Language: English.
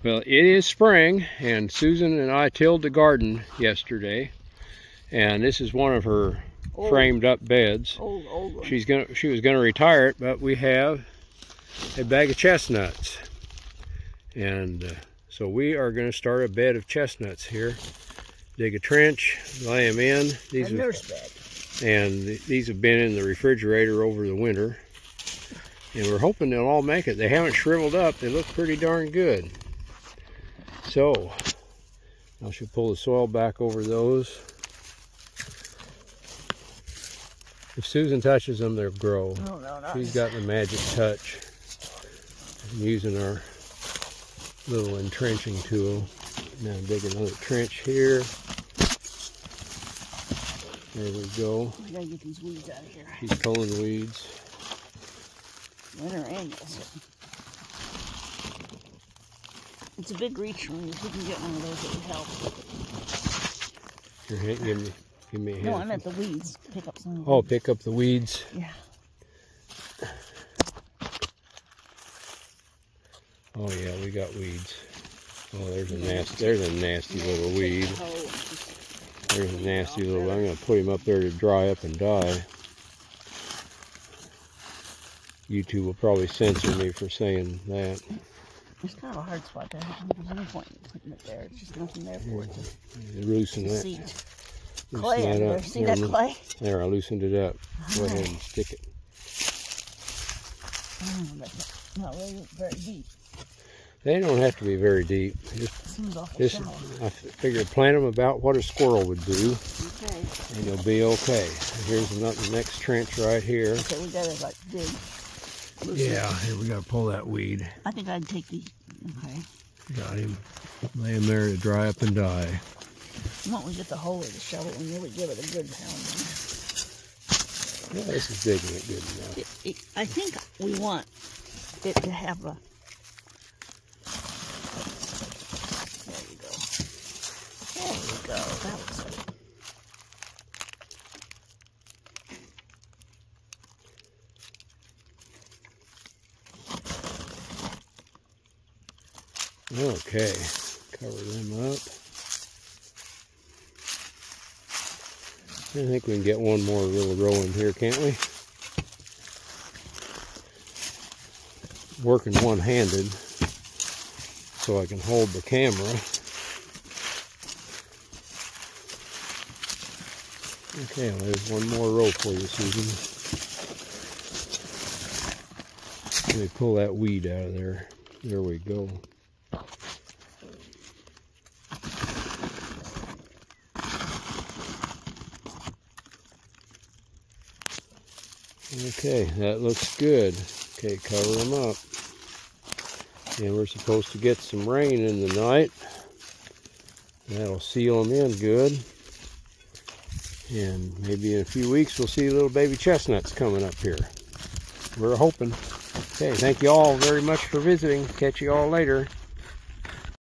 Well, it is spring, and Susan and I tilled the garden yesterday, and this is one of her framed up beds. Old one. She was gonna retire it, but we have a bag of chestnuts, and so we are going to start a bed of chestnuts here. Dig a trench, lay them in. A nurse bed. And these have been in the refrigerator over the winter, and we're hoping they'll all make it. They haven't shriveled up. They look pretty darn good. So I should pull the soil back over those. If Susan touches them, they'll grow. No, She's got the magic touch. I'm using our little entrenching tool. Now dig another trench here. There we go. We gotta get these weeds out of here. She's pulling the weeds. Winter annuals. It's a big reach when you can get one of those, it would help. Here, give me a hand. No, I meant the weeds. Pick up some. Oh, pick up the weeds. Yeah. Oh yeah, we got weeds. Oh, there's a nasty little weed. There's a nasty little. I'm gonna put him up there to dry up and die. YouTube will probably censor me for saying that. It's kind of a hard spot there. There's no point in putting it there. It's just nothing there for it to loosen that. seed. Clay in there. See that clay? There, I loosened it up. Go ahead and stick it. Not really very deep. They don't have to be very deep. Just I figured plant them about what a squirrel would do, okay, and they'll be okay. Here's the next trench right here. Okay, we gotta like dig. Yeah, here we gotta pull that weed. I think I'd take the. Okay. Got him. Lay him there to dry up and die. Once we get the hole of the shovel and really give it a good pounding. Yeah, this is digging it good enough. I think we want it to have a. There you go. There you go. That looks good. Okay, cover them up. I think we can get one more little row in here, can't we? Working one-handed so I can hold the camera. Okay, well, there's one more row for you, Susan. Let me pull that weed out of there. There we go. Okay, that looks good. Okay, cover them up. And we're supposed to get some rain in the night. That'll seal them in good. And maybe in a few weeks we'll see little baby chestnuts coming up here. We're hoping. Okay, thank you all very much for visiting. Catch you all later.